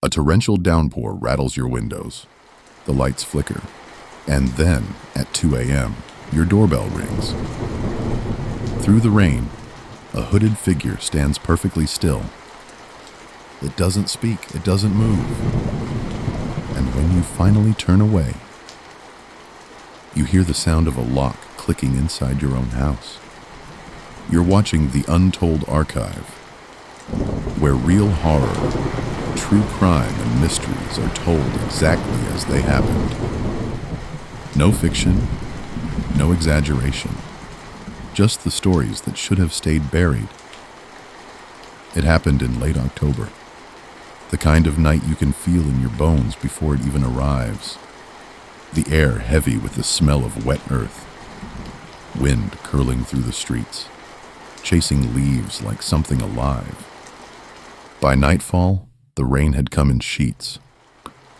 A torrential downpour rattles your windows. The lights flicker. And then, at 2 a.m., your doorbell rings. Through the rain, a hooded figure stands perfectly still. It doesn't speak, it doesn't move. And when you finally turn away, you hear the sound of a lock clicking inside your own house. You're watching the Untold Archive, where real horror, true crime, and mysteries are told exactly as they happened. No fiction, no exaggeration, just the stories that should have stayed buried. It happened in late October, the kind of night you can feel in your bones before it even arrives. The air heavy with the smell of wet earth, wind curling through the streets, chasing leaves like something alive. By nightfall, the rain had come in sheets,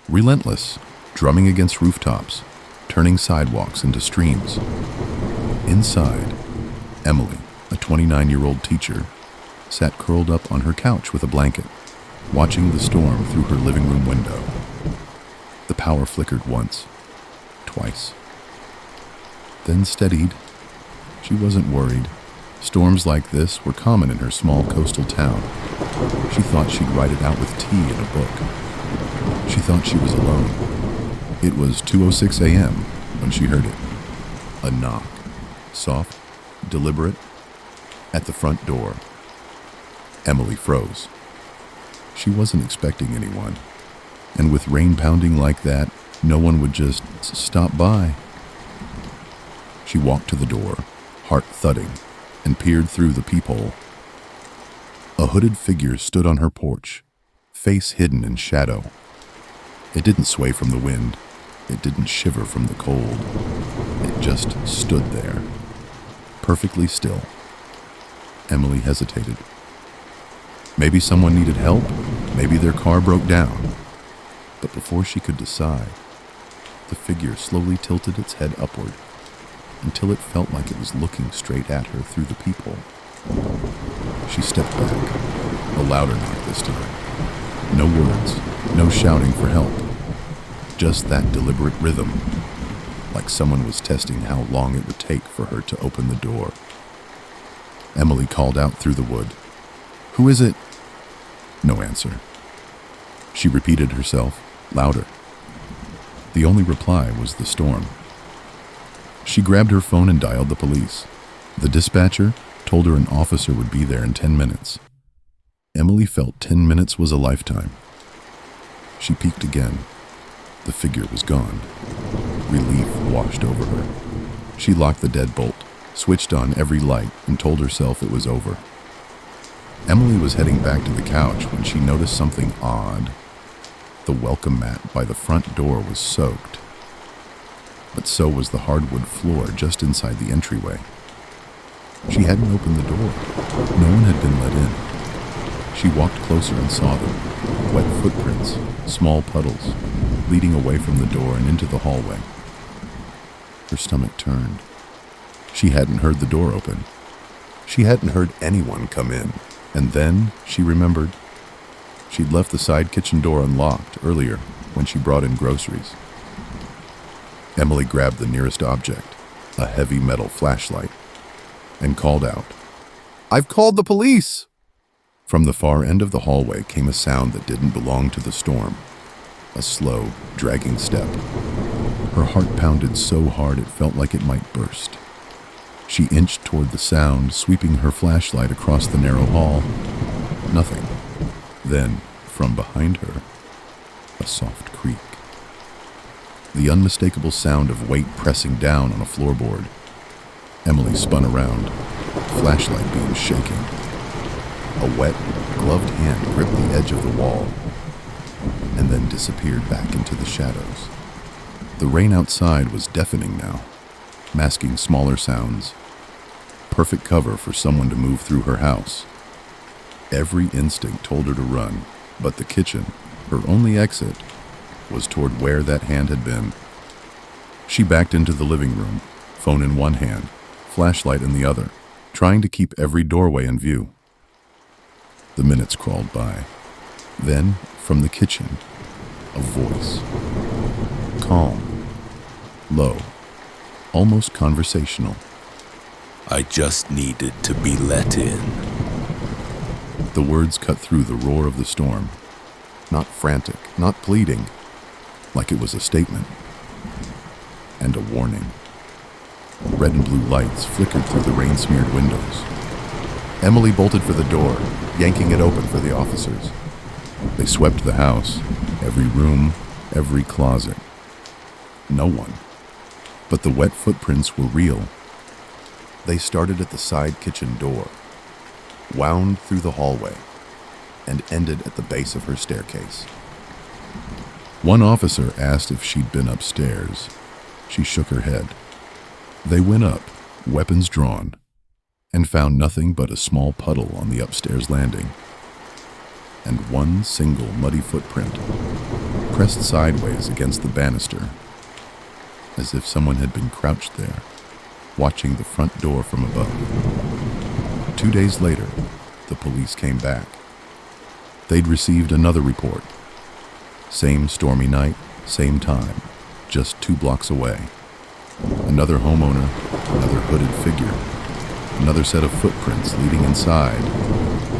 relentless, drumming against rooftops, turning sidewalks into streams. Inside, Emily, a 29-year-old teacher, sat curled up on her couch with a blanket, watching the storm through her living room window. The power flickered once, twice, then steadied. She wasn't worried. Storms like this were common in her small coastal town. She thought she'd ride it out with tea and a book. She thought she was alone. It was 2:06 a.m. when she heard it. A knock, soft, deliberate, at the front door. Emily froze. She wasn't expecting anyone, and with rain pounding like that, no one would just stop by. She walked to the door, heart thudding, and peered through the peephole. A hooded figure stood on her porch, face hidden in shadow. It didn't sway from the wind. It didn't shiver from the cold. It just stood there, perfectly still. Emily hesitated. Maybe someone needed help. Maybe their car broke down. But before she could decide, the figure slowly tilted its head upward until it felt like it was looking straight at her through the peephole. She stepped back, a louder knock this time. No words, no shouting for help. Just that deliberate rhythm, like someone was testing how long it would take for her to open the door. Emily called out through the wood, "Who is it?" No answer. She repeated herself, louder. The only reply was the storm. She grabbed her phone and dialed the police. The dispatcher told her an officer would be there in 10 minutes. Emily felt 10 minutes was a lifetime. She peeked again. The figure was gone. Relief washed over her. She locked the deadbolt, switched on every light, and told herself it was over. Emily was heading back to the couch when she noticed something odd. The welcome mat by the front door was soaked, but so was the hardwood floor just inside the entryway. She hadn't opened the door. No one had been let in. She walked closer and saw them. Wet footprints, small puddles, leading away from the door and into the hallway. Her stomach turned. She hadn't heard the door open. She hadn't heard anyone come in. And then she remembered. She'd left the side kitchen door unlocked earlier when she brought in groceries. Emily grabbed the nearest object, a heavy metal flashlight, and called out, "I've called the police!" From the far end of the hallway came a sound that didn't belong to the storm, a slow, dragging step. Her heart pounded so hard it felt like it might burst. She inched toward the sound, sweeping her flashlight across the narrow hall. Nothing. Then, from behind her, a soft creak. The unmistakable sound of weight pressing down on a floorboard. Emily spun around, flashlight beam shaking. A wet, gloved hand gripped the edge of the wall, and then disappeared back into the shadows. The rain outside was deafening now, masking smaller sounds. Perfect cover for someone to move through her house. Every instinct told her to run, but the kitchen, her only exit, was toward where that hand had been. She backed into the living room, phone in one hand, flashlight in the other, trying to keep every doorway in view. The minutes crawled by. Then, from the kitchen, a voice. Calm, low, almost conversational. I just needed to be let in. The words cut through the roar of the storm. Not frantic, not pleading, like it was a statement. And a warning. Red and blue lights flickered through the rain-smeared windows. Emily bolted for the door, yanking it open for the officers. They swept the house, every room, every closet. No one. But the wet footprints were real. They started at the side kitchen door, wound through the hallway, and ended at the base of her staircase. One officer asked if she'd been upstairs. She shook her head. They went up, weapons drawn, and found nothing but a small puddle on the upstairs landing, and one single muddy footprint, pressed sideways against the banister, as if someone had been crouched there, watching the front door from above. 2 days later, the police came back. They'd received another report. Same stormy night, same time, just 2 blocks away. Another homeowner, another hooded figure, another set of footprints leading inside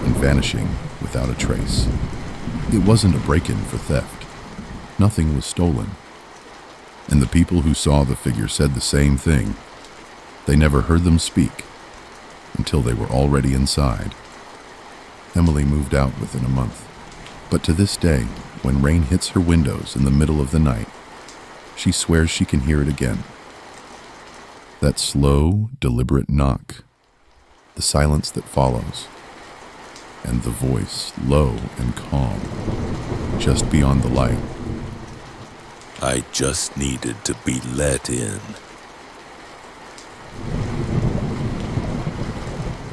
and vanishing without a trace. It wasn't a break-in for theft. Nothing was stolen. And the people who saw the figure said the same thing. They never heard them speak until they were already inside. Emily moved out within a month. But to this day, when rain hits her windows in the middle of the night, she swears she can hear it again. That slow, deliberate knock, the silence that follows, and the voice, low and calm, just beyond the light. I just needed to be let in.